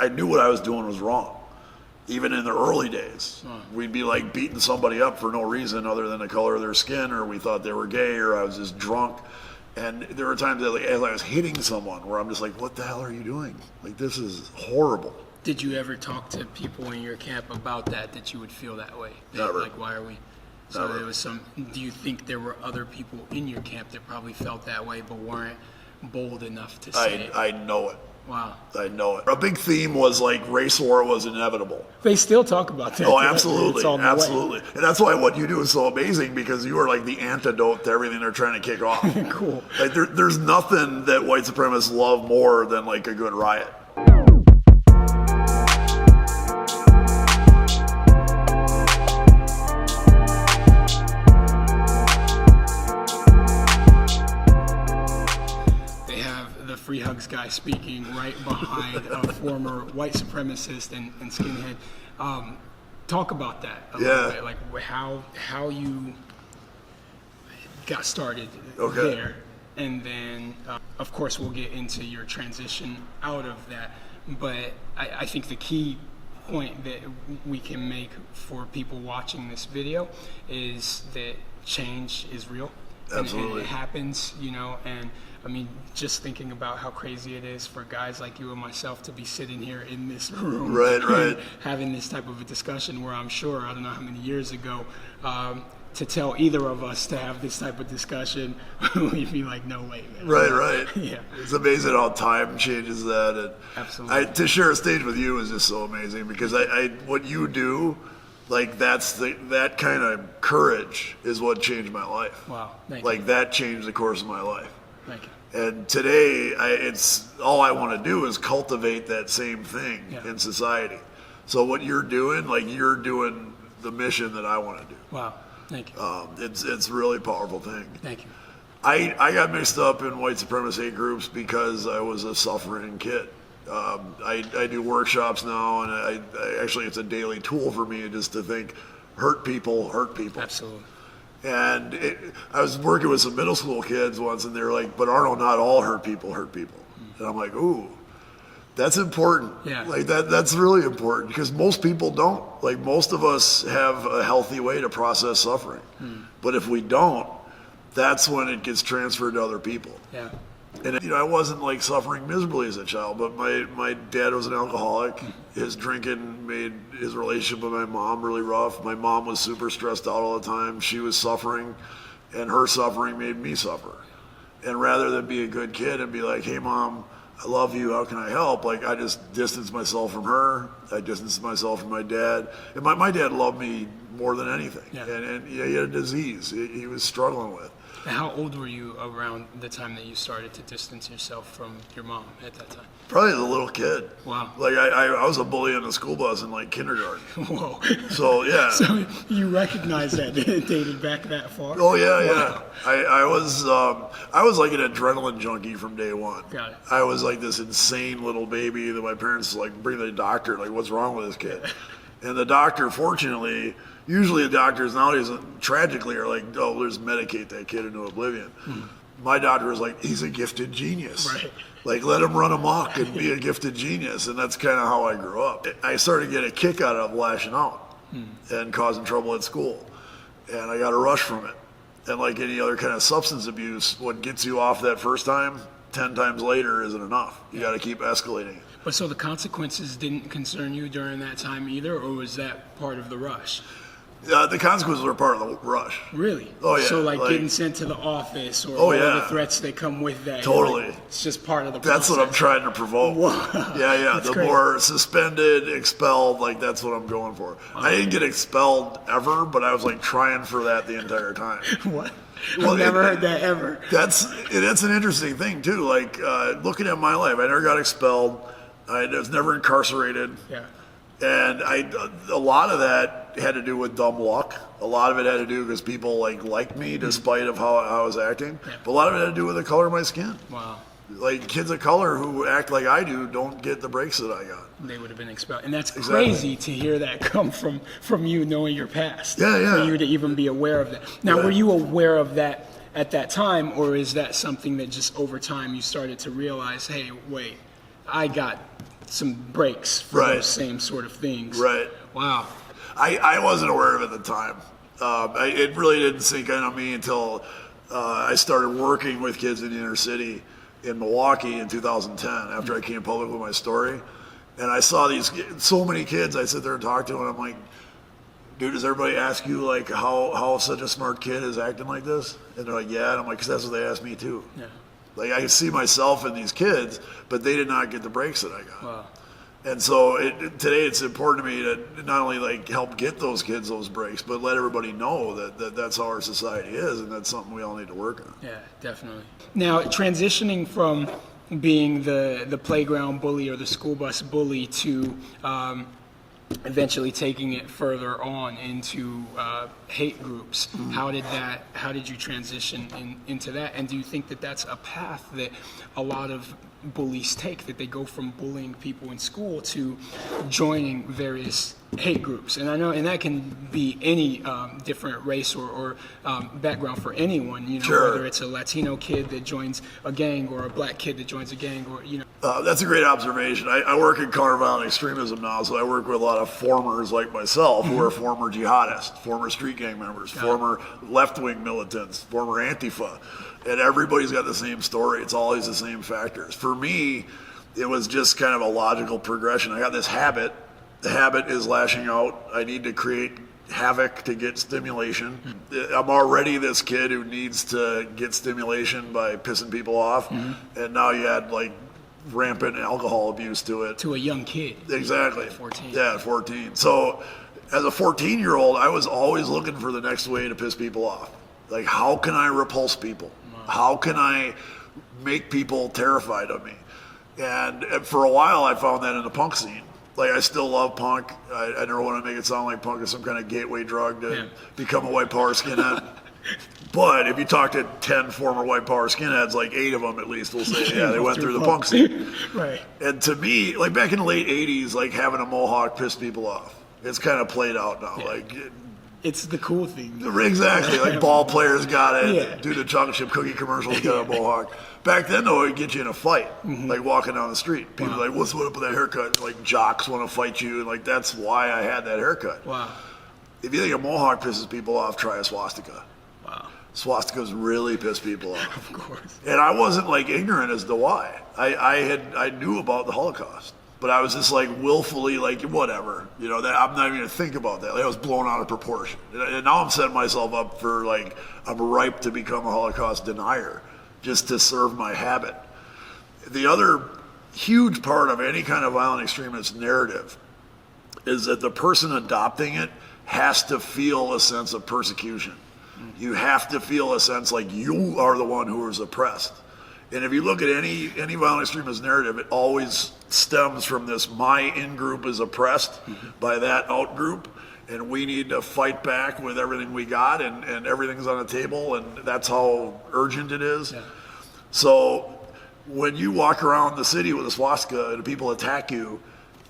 I knew what I was doing was wrong. Even in the early days, we'd be like beating somebody up for no reason other than the color of their skin, or we thought they were gay, or I was just drunk. And there were times that, like, as I was hitting someone where I'm just like, what the hell are you doing? Like, this is horrible. Did you ever talk to people in your camp about that you would feel that way? Never. Like, why are we? So Never. there was some. Do you think there were other people in your camp that probably felt that way but weren't bold enough to say it? I know it. Wow. I know it. A big theme was like race war was inevitable. They still talk about that. Oh, absolutely. It's on the Absolutely. way. And that's why what you do is so amazing, because you are like the antidote to everything they're trying to kick off. Cool. Like there's nothing that white supremacists love more than like a good riot. Free Hugs guy speaking right behind a former white supremacist and skinhead. Talk about that a little bit, like how you got started there, and then of course we'll get into your transition out of that. But I think the key point that we can make for people watching this video is that change is real. Absolutely. And it happens, you know, and I mean, just thinking about how crazy it is for guys like you and myself to be sitting here in this room, right, having this type of a discussion where I'm sure, I don't know how many years ago, to tell either of us to have this type of discussion, we'd be like, no way, man. Right. Yeah. It's amazing how time changes that. And absolutely. To share a stage with you is just so amazing, because what you do, like that kind of courage is what changed my life. Wow, thank you. you. Like that changed the course of my life. Thank you. And today, it's all I want to do is cultivate that same thing in society. So what you're doing, like you're doing the mission that I want to do. Wow, thank you. It's a really powerful thing. Thank you. I got mixed up in white supremacy groups because I was a suffering kid. I do workshops now, and I actually it's a daily tool for me just to think, hurt people. Absolutely. And I was working with some middle school kids once, and they're like, but Arno, not all hurt people. And I'm like, ooh, that's important. Yeah. Like that's really important, because most people don't. Like most of us have a healthy way to process suffering. But if we don't, that's when it gets transferred to other people. Yeah. And you know, I wasn't like suffering miserably as a child, but my dad was an alcoholic. His drinking made his relationship with my mom really rough. My mom was super stressed out all the time. She was suffering, and her suffering made me suffer. And rather than be a good kid and be like, hey mom, I love you, how can I help? Like I just distanced myself from her. I distanced myself from my dad. And my dad loved me more than anything. Yeah. And he had a disease he was struggling with. How old were you around the time that you started to distance yourself from your mom at that time? Probably as a little kid. Wow. Like I was a bully on the school bus in like kindergarten. Whoa. So yeah. So you recognize that it dated back that far? Oh yeah, Wow. yeah. I was like an adrenaline junkie from day one. Got it. I was like this insane little baby that my parents like bring to the doctor, like what's wrong with this kid? And the doctor, fortunately, usually the doctors nowadays tragically are like, oh, let's medicate that kid into oblivion. My doctor was like, he's a gifted genius. Right. Like let him run amok and be a gifted genius. And that's kind of how I grew up. I started to get a kick out of lashing out and causing trouble at school. And I got a rush from it. And like any other kind of substance abuse, what gets you off that first time, 10 times later isn't enough. You got to keep escalating it. But so the consequences didn't concern you during that time either, or was that part of the rush? The consequences were part of the rush. Really? Oh yeah. So like getting sent to the office or oh, all yeah. the threats that come with that. Totally. Like, it's just part of the process. That's what I'm trying to provoke. Wow. Yeah. That's The crazy. more suspended, expelled, like that's what I'm going for. Wow. I didn't get expelled ever, but I was like trying for that the entire time. What? Well, I've never heard that ever. That's an interesting thing too. Like looking at my life, I never got expelled. I was never incarcerated. Yeah. And a lot of that had to do with dumb luck. A lot of it had to do because people liked me despite of how I was acting. Yeah. But a lot of it had to do with the color of my skin. Wow. Like kids of color who act like I do don't get the breaks that I got. They would have been expelled. And that's Exactly. crazy to hear that come from you knowing your past. Yeah. For you to even be aware of that. Now, Right. were you aware of that at that time, or is that something that just over time you started to realize, hey, wait, I got some breaks for those same sort of things. Right. Wow. I wasn't aware of it at the time. It really didn't sink in on me until I started working with kids in the inner city in Milwaukee in 2010 after I came public with my story. And I saw so many kids. I sit there and talk to them, and I'm like, dude, does everybody ask you like how such a smart kid is acting like this? And they're like, yeah. And I'm like, because that's what they asked me too. Yeah. Like I can see myself in these kids, but they did not get the breaks that I got. Wow. And so today it's important to me to not only like help get those kids those breaks, but let everybody know that that's how our society is, and that's something we all need to work on. Yeah, definitely. Now, transitioning from being the playground bully or the school bus bully to eventually taking it further on into hate groups. Mm-hmm. How did you transition into that? And do you think that that's a path that a lot of bullies take, that they go from bullying people in school to joining various hate groups? And I know, and that can be any different race or background for anyone, you know, sure. Whether it's a Latino kid that joins a gang or a black kid that joins a gang, or, you know. That's a great observation. I work in counterviolent extremism now, so I work with a lot of formers like myself, mm-hmm. who are former jihadists, former street gang members, former left-wing militants, former Antifa. And everybody's got the same story. It's always the same factors. For me, it was just kind of a logical progression. I got this habit. The habit is lashing out. I need to create havoc to get stimulation. I'm already this kid who needs to get stimulation by pissing people off. Mm-hmm. And now you add like rampant alcohol abuse to it. To a young kid. Exactly. 14. Yeah, 14. So as a 14-year-old, I was always looking for the next way to piss people off. Like, how can I repulse people? How can I make people terrified of me? And for a while, I found that in the punk scene. Like, I still love punk. I never want to make it sound like punk is some kind of gateway drug to become a white power skinhead. But if you talk to 10 former white power skinheads, like 8 of them at least will say, yeah, they went through the punk scene. Right. And to me, like back in the late 80s, like having a mohawk pissed people off. It's kind of played out now. Yeah. Like, it's the cool thing. Exactly. Like ball players got it. Yeah. Do the chocolate chip cookie commercials, got a mohawk. Back then, though, it'd get you in a fight, mm-hmm. like walking down the street. People are like, what's up with that haircut? Like jocks want to fight you. And like, that's why I had that haircut. Wow. If you think a mohawk pisses people off, try a swastika. Wow. Swastikas really piss people off. Of course. And I wasn't like ignorant as to why. I knew about the Holocaust. But I was just like willfully like, whatever, you know, that I'm not even gonna think about that. Like, I was blown out of proportion. And now I'm setting myself up for like, I'm ripe to become a Holocaust denier just to serve my habit. The other huge part of any kind of violent extremist narrative is that the person adopting it has to feel a sense of persecution. You have to feel a sense like you are the one who is oppressed. And if you look at any violent extremist narrative, it always stems from this: my in-group is oppressed mm-hmm. by that out-group, and we need to fight back with everything we got, and everything's on the table, and that's how urgent it is. Yeah. So when you walk around the city with a swastika and people attack you,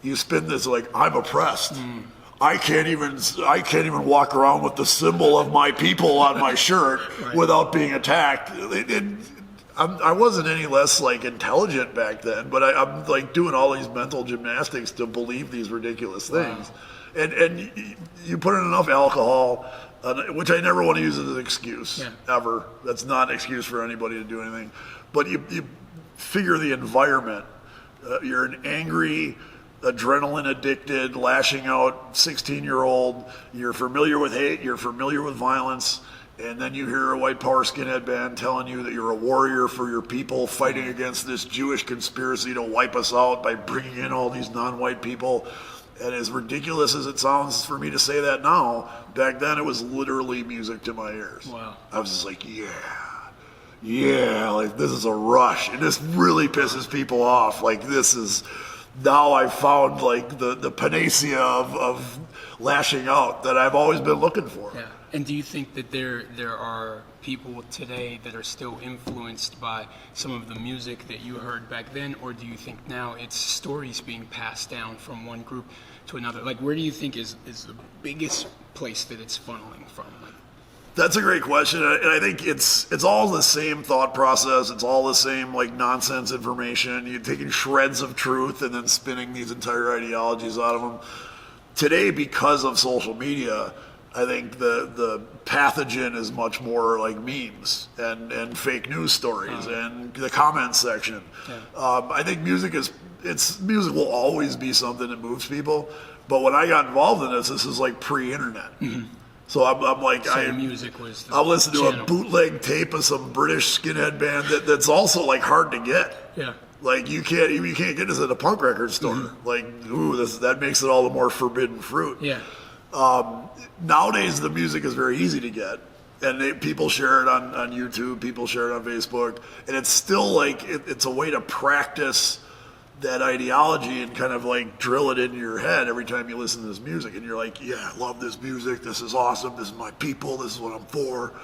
you spin this like, I'm oppressed. Mm. I can't even walk around with the symbol of my people on my shirt right. without being attacked. I wasn't any less like intelligent back then, but I'm like doing all these mental gymnastics to believe these ridiculous things. Wow. And you put in enough alcohol, which I never want to use as an excuse, ever. That's not an excuse for anybody to do anything. But you figure the environment. You're an angry, adrenaline addicted, lashing out 16-year-old. You're familiar with hate. You're familiar with violence. And then you hear a white power skinhead band telling you that you're a warrior for your people fighting against this Jewish conspiracy to wipe us out by bringing in all these non-white people. And as ridiculous as it sounds for me to say that now, back then it was literally music to my ears. Wow. I was just like, yeah, like this is a rush. And this really pisses people off. Like this is, now I've found like the panacea of lashing out that I've always been looking for. Yeah. And do you think that there are people today that are still influenced by some of the music that you heard back then, or do you think now it's stories being passed down from one group to another? Like, where do you think is the biggest place that it's funneling from? Like, That's a great question, and I think it's all the same thought process. It's all the same like nonsense information. You're taking shreds of truth and then spinning these entire ideologies out of them. Today, because of social media, I think the pathogen is much more like memes and fake news stories and the comment section. Yeah. I think music will always be something that moves people. But when I got involved in this is like pre-internet. Mm-hmm. So I'm like, music was I'll listen to a bootleg tape of some British skinhead band that's also like hard to get. Yeah. Like you can't get this at a punk record store. Mm-hmm. Like, that makes it all the more forbidden fruit. Yeah. Nowadays the music is very easy to get, and people share it on YouTube, people share it on Facebook, and it's still like it's a way to practice that ideology and kind of like drill it into your head every time you listen to this music, and you're like, yeah, I love this music, this is awesome, this is my people, this is what I'm for.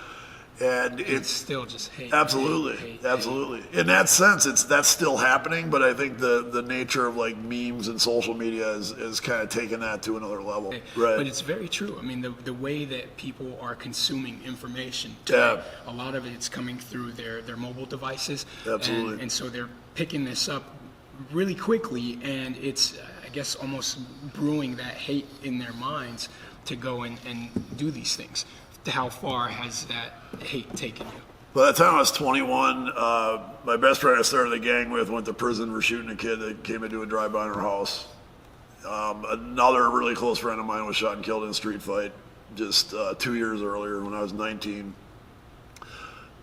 And it's still just hate. Absolutely, hate. In that sense, that's still happening, but I think the nature of like memes and social media is kind of taking that to another level. Right. But it's very true. I mean, the way that people are consuming information today, a lot of it's coming through their mobile devices. Absolutely. And so they're picking this up really quickly, and it's, I guess, almost brewing that hate in their minds to go and do these things. How far has that hate taken you? By the time I was 21, my best friend I started a gang with went to prison for shooting a kid that came into a drive-by in her house. Another really close friend of mine was shot and killed in a street fight just 2 years earlier when I was 19.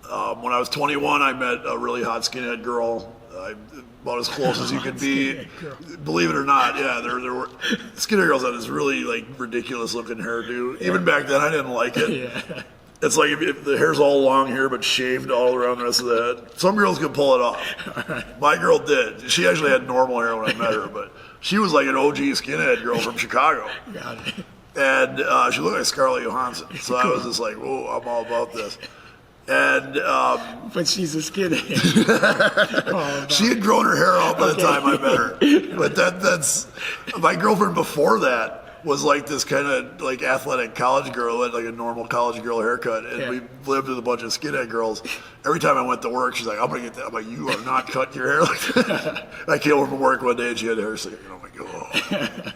When I was 21, I met a really hot skinhead girl. About as close as you could be. Believe it or not, yeah, there were skinhead girls had this really like ridiculous looking hairdo. Even back then, I didn't like it. Yeah. It's like if the hair's all long here but shaved all around the rest of the head. Some girls could pull it off. Right. My girl did. She actually had normal hair when I met her, but she was like an OG skinhead girl from Chicago. Got it. And she looked like Scarlett Johansson. So I was just like, whoa, I'm all about this. And but she's a skinhead. She had grown her hair out by the time I met her. But that's my girlfriend before that was like this kind of like athletic college girl who had like a normal college girl haircut, and we lived with a bunch of skinhead girls. Every time I went to work, she's like, "I'm gonna get that." I'm like, "You are not cutting your hair like that." I came home from work one day and she had hair sticking. I'm like, "Oh."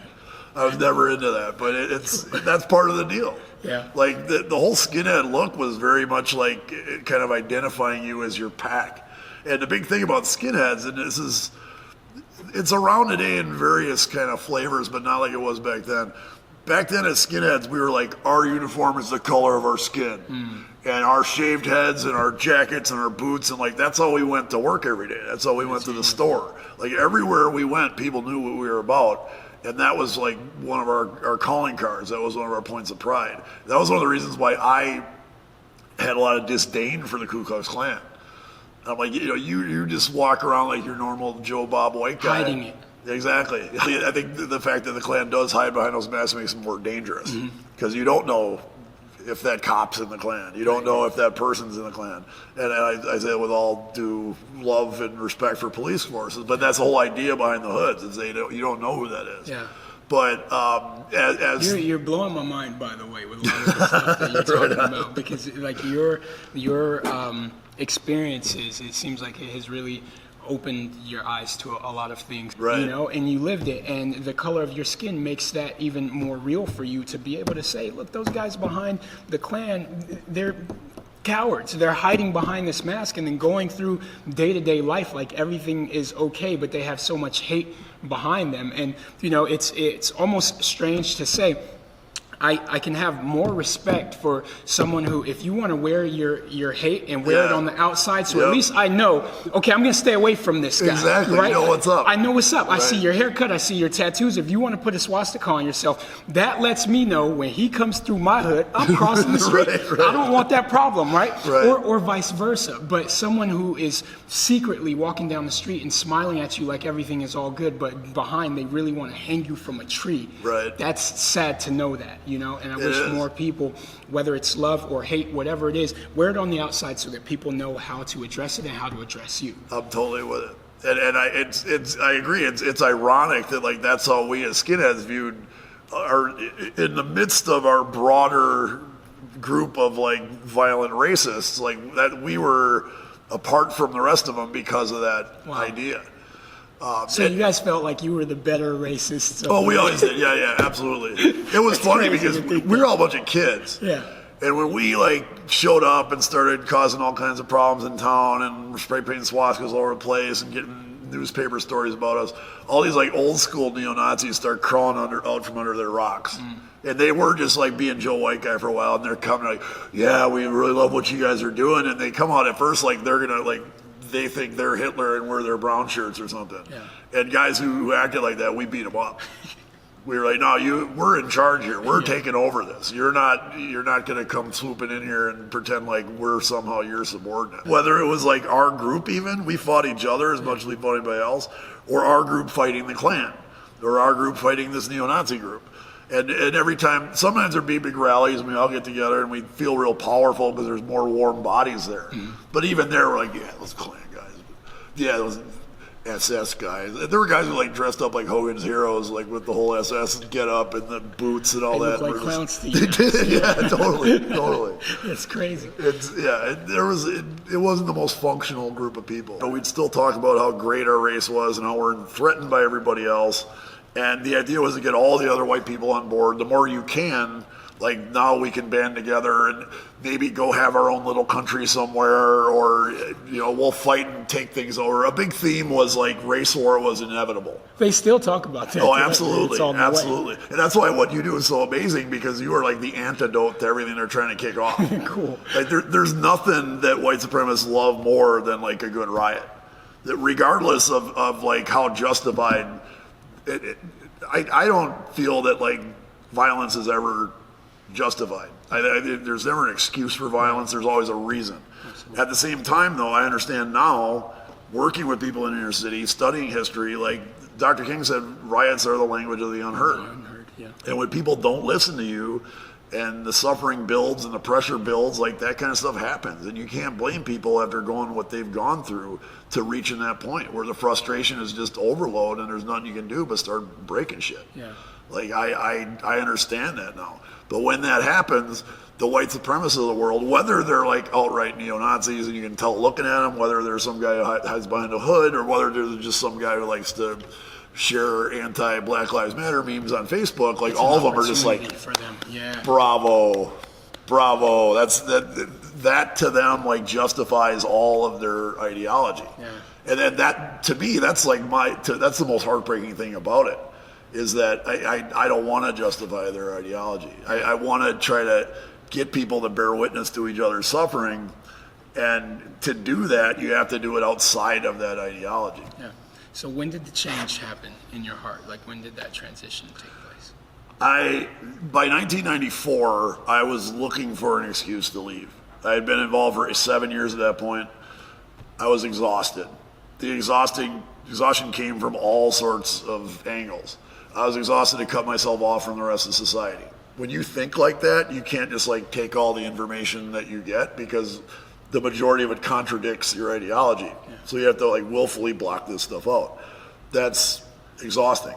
I was never into that, but that's part of the deal. Yeah. Like the whole skinhead look was very much like kind of identifying you as your pack. And the big thing about skinheads, and it's around today in various kind of flavors, but not like it was back then. Back then as skinheads, we were like, our uniform is the color of our skin. And our shaved heads and our jackets and our boots, and like that's how we went to work every day. That's how we went to the store. Like everywhere we went, people knew what we were about. And that was like one of our calling cards. That was one of our points of pride. That was one of the reasons why I had a lot of disdain for the Ku Klux Klan. I'm like, you just walk around like your normal Joe Bob white guy. Hiding it. Exactly. I think the fact that the Klan does hide behind those masks makes them more dangerous. Because you don't know if that cop's in the Klan. You don't know if that person's in the Klan. And I say it with all due love and respect for police forces, but that's the whole idea behind the hoods, is you don't know who that is. Yeah. But you're blowing my mind, by the way, with a lot of the stuff that you're talking about, because like your experiences, it seems like it has really opened your eyes to a lot of things, right. And you lived it, and the color of your skin makes that even more real for you to be able to say, look, those guys behind the Klan, they're cowards. They're hiding behind this mask and then going through day-to-day life like everything is okay, but they have so much hate behind them. And it's almost strange to say, I can have more respect for someone who, if you want to wear your hate and wear it on the outside, so at least I know, okay, I'm going to stay away from this guy. Exactly. Right? You know what's up. I know what's up. Right. I see your haircut. I see your tattoos. If you want to put a swastika on yourself, that lets me know when he comes through my hood, I'm crossing the street. Right. I don't want that problem, right? Right. Or vice versa. But someone who is secretly walking down the street and smiling at you like everything is all good, but behind they really want to hang you from a tree. Right. That's sad to know that, and I wish more people, whether it's love or hate, whatever it is, wear it on the outside so that people know how to address it and how to address you. I'm totally with it, and I agree. It's ironic that like that's how we as skinheads viewed in the midst of our broader group of like violent racists, like that we were apart from the rest of them because of that idea. So you guys felt like you were the better racists. Oh, we always did. Yeah, absolutely. It was funny because we were all a bunch of kids. Yeah. And when we like showed up and started causing all kinds of problems in town and spray painting swastikas all over the place and getting newspaper stories about us, all these like old school neo-Nazis start crawling out from under their rocks. And they were just like being Joe White guy for a while, and they're coming like, yeah, we really love what you guys are doing. And they come out at first like they're gonna like, they think they're Hitler and wear their brown shirts or something. Yeah. And guys who acted like that, we beat them up. We were like, no, we're in charge here. We're taking over this. You're not going to come swooping in here and pretend like we're somehow your subordinate. Whether it was like our group even, we fought each other as much as we fought anybody else, or our group fighting the Klan, or our group fighting this neo-Nazi group. And every time, sometimes there'd be big rallies and we all get together and we feel real powerful because there's more warm bodies there. But even there, we're like, yeah, those Klan guys. Yeah, those SS guys. There were guys who like dressed up like Hogan's Heroes, like with the whole SS get up and the boots and all that. Look like clowns to you. They did, yeah, totally. It's crazy. It wasn't the most functional group of people. But we'd still talk about how great our race was and how we're threatened by everybody else. And the idea was to get all the other white people on board. The more you can, like now we can band together and maybe go have our own little country somewhere, or we'll fight and take things over. A big theme was like race war was inevitable. They still talk about that. Oh, absolutely, absolutely. And that's why what you do is so amazing, because you are like the antidote to everything they're trying to kick off. Cool. Like there's nothing that white supremacists love more than like a good riot. That regardless of like how justified. I don't feel that like violence is ever justified. There's never an excuse for violence. There's always a reason. Absolutely. At the same time, though, I understand now, working with people in inner city, studying history, like Dr. King said, riots are the language of the unheard. Yeah. And when people don't listen to you, and the suffering builds and the pressure builds, like that kind of stuff happens. And you can't blame people after going what they've gone through to reaching that point where the frustration is just overload and there's nothing you can do but start breaking shit. Yeah. Like I understand that now. But when that happens, the white supremacists of the world, whether they're like outright neo-Nazis and you can tell looking at them, whether there's some guy who hides behind a hood, or whether there's just some guy who likes to share anti-Black Lives Matter memes on Facebook, like all of them are just like, for them. Yeah. bravo. That to them like justifies all of their ideology. Yeah. And then that to me, that's like that's the most heartbreaking thing about it, is that I don't want to justify their ideology. I want to try to get people to bear witness to each other's suffering, and to do that, you have to do it outside of that ideology. Yeah. So when did the change happen in your heart? Like when did that transition take place? By 1994, I was looking for an excuse to leave. I had been involved for 7 years at that point. I was exhausted. The exhaustion came from all sorts of angles. I was exhausted to cut myself off from the rest of society. When you think like that, you can't just like take all the information that you get, because the majority of it contradicts your ideology. Yeah. So you have to like willfully block this stuff out. That's exhausting.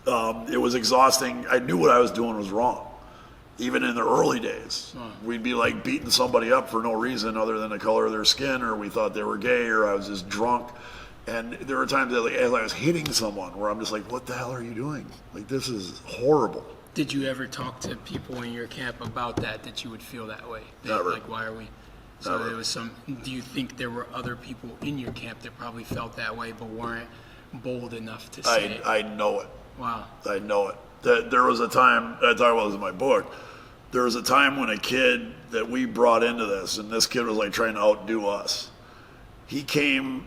It was exhausting. I knew what I was doing was wrong. Even in the early days, we'd be like beating somebody up for no reason other than the color of their skin, or we thought they were gay, or I was just drunk. And there were times that, like, as I was hitting someone, where I'm just like, what the hell are you doing? Like, this is horrible. Did you ever talk to people in your camp about that you would feel that way? Never. Like, why are we? So Never. there was some. Do you think there were other people in your camp that probably felt that way but weren't bold enough to say it? I know it. Wow. I know it. There was a time, I talk about this in my book, there was a time when a kid that we brought into this, and this kid was like trying to outdo us. He came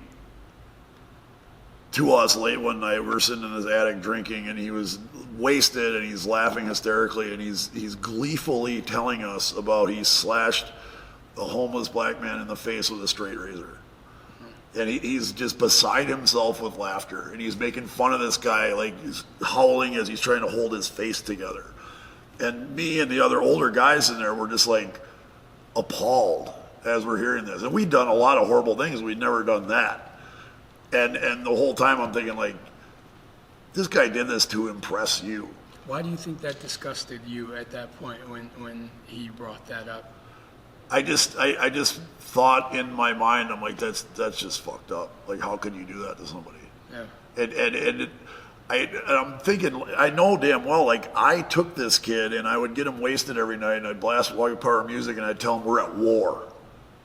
to us late one night. We were sitting in his attic drinking, and he was wasted, and he's laughing hysterically, and he's gleefully telling us about he slashed a homeless black man in the face with a straight razor. And he's just beside himself with laughter, and he's making fun of this guy, like he's howling as he's trying to hold his face together. And me and the other older guys in there were just like appalled as we're hearing this. And we'd done a lot of horrible things. We'd never done that. And the whole time I'm thinking, like, this guy did this to impress you. Why do you think that disgusted you at that point when he brought that up? I just thought in my mind, I'm like, that's just fucked up. Like, how could you do that to somebody? Yeah. And I'm thinking, I know damn well, like, I took this kid and I would get him wasted every night and I'd blast White Power music and I'd tell him we're at war.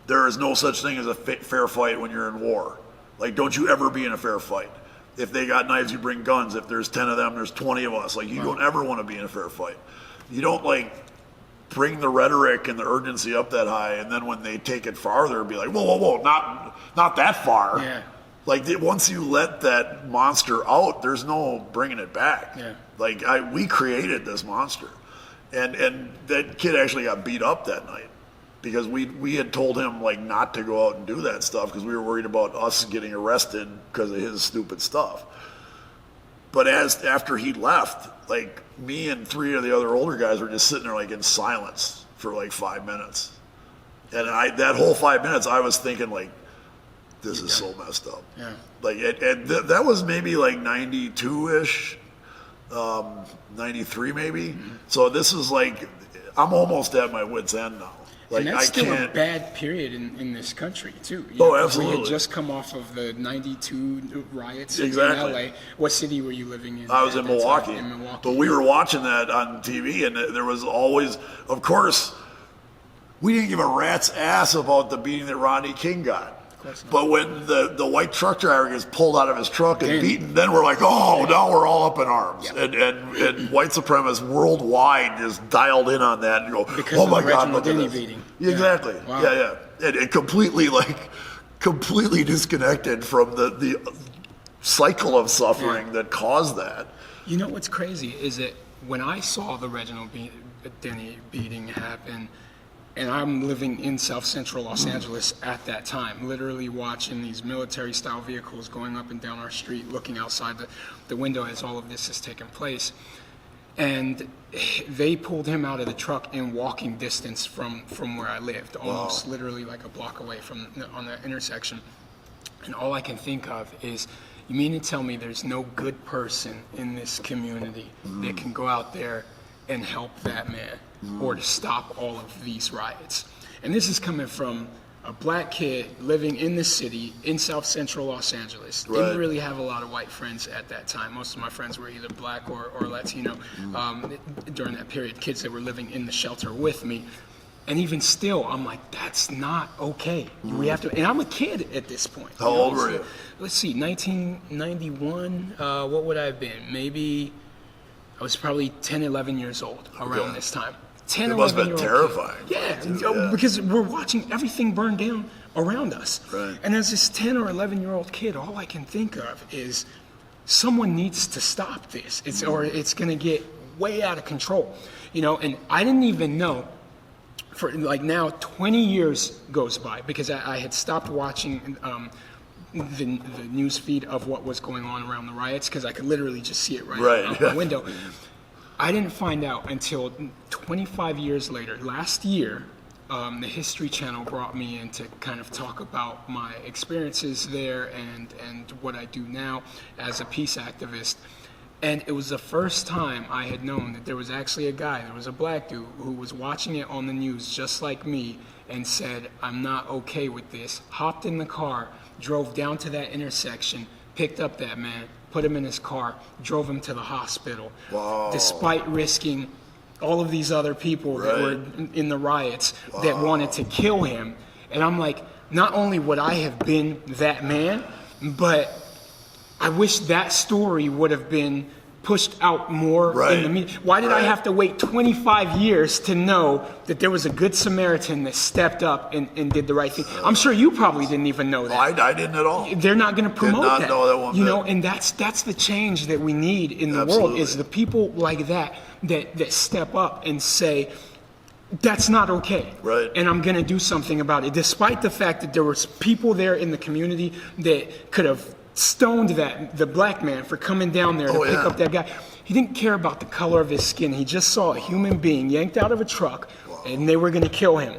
There is no such thing as a fair fight when you're in war. Like, don't you ever be in a fair fight. If they got knives, you bring guns. If there's 10 of them, there's 20 of us. Like, you don't ever want to be in a fair fight. You don't, like, bring the rhetoric and the urgency up that high, and then when they take it farther, be like, whoa, not that far. Yeah. Like, once you let that monster out, there's no bringing it back. Yeah. Like, we created this monster. And that kid actually got beat up that night because we had told him, like, not to go out and do that stuff because we were worried about us getting arrested because of his stupid stuff. But after he left, like, me and 3 of the other older guys were just sitting there, like, in silence for, like, 5 minutes. And that whole 5 minutes, I was thinking, like, this is so messed up. Yeah. Like, that was maybe, like, 92-ish, 93 maybe. Mm-hmm. So this is, like, I'm almost at my wit's end now. Like, and that's still a bad period in this country, too. Absolutely. We had just come off of the 92 riots exactly. in L.A. What city were you living in? I was in Milwaukee. But we were watching that on TV, and there was always, of course, we didn't give a rat's ass about the beating that Rodney King got. But when the white truck driver gets pulled out of his truck and beaten, then we're like, oh, now we're all up in arms. Yep. And white supremacists worldwide just dialed in on that and go, because oh my God, look at this. Beating. Exactly. Wow. Yeah. And it completely disconnected from the cycle of suffering that caused that. You know what's crazy is that when I saw the Reginald Denny beating happen, and I'm living in South Central Los Angeles at that time, literally watching these military-style vehicles going up and down our street, looking outside the window as all of this is taking place. And they pulled him out of the truck in walking distance from where I lived, almost literally like a block away on the intersection. And all I can think of is, you mean to tell me there's no good person in this community that can go out there and help that man or to stop all of these riots? And this is coming from a black kid living in the city in South Central Los Angeles. Right. Didn't really have a lot of white friends at that time. Most of my friends were either black or Latino during that period, kids that were living in the shelter with me. And even still, I'm like, that's not okay. We have to, and I'm a kid at this point. How old were you? Let's see, 1991, what would I have been? Maybe I was probably 10, 11 years old around this time. 10, it must have been 11-year-old terrifying. kid. Yeah, because we're watching everything burn down around us. Right. And as this 10 or 11-year-old kid, all I can think of is someone needs to stop this. Or it's going to get way out of control. And I didn't even know. For like now, 20 years goes by because I had stopped watching the news feed of what was going on around the riots because I could literally just see it out the window. I didn't find out until 25 years later. Last year, the History Channel brought me in to kind of talk about my experiences there and what I do now as a peace activist. And it was the first time I had known that there was actually a guy, there was a black dude who was watching it on the news just like me and said, I'm not okay with this, hopped in the car, drove down to that intersection, picked up that man, put him in his car, drove him to the hospital, despite risking all of these other people that were in the riots that wanted to kill him. And I'm like, not only would I have been that man, but I wish that story would have been pushed out more in the media. Why did I have to wait 25 years to know that there was a good Samaritan that stepped up and did the right thing? I'm sure you probably didn't even know that. I didn't at all. They're not going to promote that. Did not know that one bit. And that's the change that we need in the world, is the people like that step up and say, that's not okay. Right. And I'm going to do something about it, despite the fact that there was people there in the community that could have stoned the black man for coming down there to pick up that guy. He didn't care about the color of his skin. He just saw a human being yanked out of a truck, and they were going to kill him,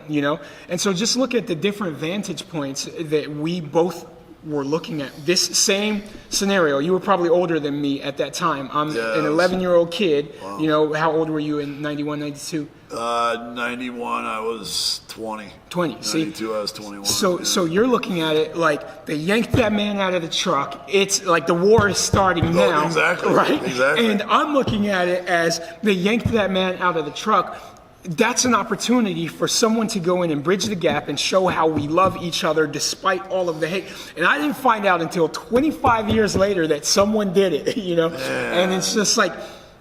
And so just look at the different vantage points that we both were looking at this same scenario. You were probably older than me at that time. I'm an 11-year-old kid. Wow. You know, how old were you in 91, 92? 91, I was 20. 20. 92, See? I was 21. So you're looking at it like they yanked that man out of the truck. It's like the war is starting now. Exactly. Right? Exactly. And I'm looking at it as they yanked that man out of the truck. That's an opportunity for someone to go in and bridge the gap and show how we love each other despite all of the hate. And I didn't find out until 25 years later that someone did it, you know? Yeah. And it's just like,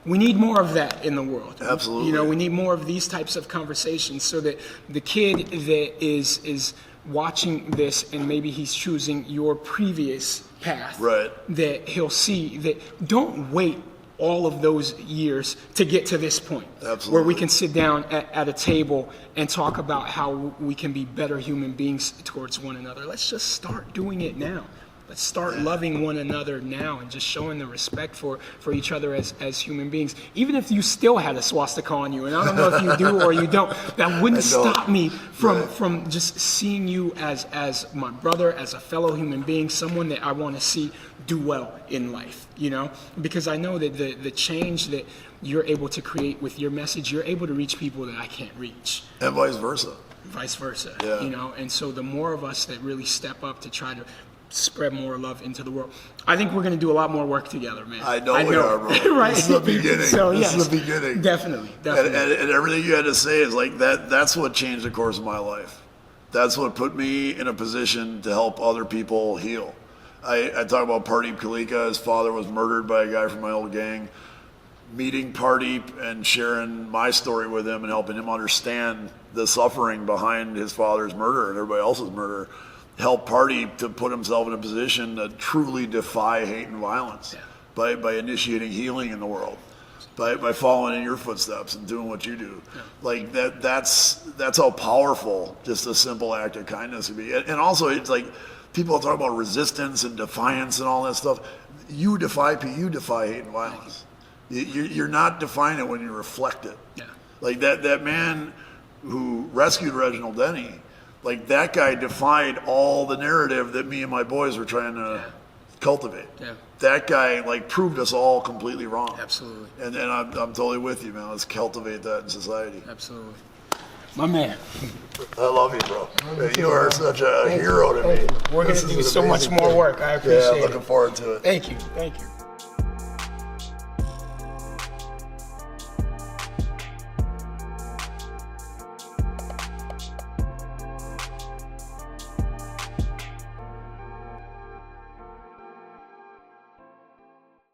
we need more of that in the world. Absolutely. You know, we need more of these types of conversations so that the kid that is watching this and maybe he's choosing your previous path, Right. that he'll see that don't wait all of those years to get to this point. Absolutely. Where we can sit down at a table and talk about how we can be better human beings towards one another. Let's just start doing it now. Let's start loving one another now and just showing the respect for each other as human beings. Even if you still had a swastika on you, and I don't know if you do or you don't, that wouldn't stop me from just seeing you as my brother, as a fellow human being, someone that I want to see do well in life, you know? Because I know that the change that you're able to create with your message, you're able to reach people that I can't reach. And vice versa. Vice versa, Yeah. you know? And so the more of us that really step up to try to spread more love into the world, I think we're going to do a lot more work together, man. I know we are, bro. Right? This is the beginning. So, this yes, is the beginning. Definitely. And everything you had to say is like that. That's what changed the course of my life. That's what put me in a position to help other people heal. I talk about Pardeep Kalika. His father was murdered by a guy from my old gang. Meeting Pardeep and sharing my story with him and helping him understand the suffering behind his father's murder and everybody else's murder helped Pardeep to put himself in a position to truly defy hate and violence by initiating healing in the world, by following in your footsteps and doing what you do. Like that's how powerful just a simple act of kindness would be. And also, it's like people talk about resistance and defiance and all that stuff. You defy hate and violence. You're not defying it when you reflect it. Yeah. Like that man who rescued Reginald Denny, like that guy defied all the narrative that me and my boys were trying to cultivate. Yeah. That guy like proved us all completely wrong. Absolutely. And I'm totally with you, man. Let's cultivate that in society. Absolutely. My man. I love you, bro. You are such a hero to me. We're going to do so much more work. I appreciate it. Yeah, I'm looking forward to it. Thank you. Thank you.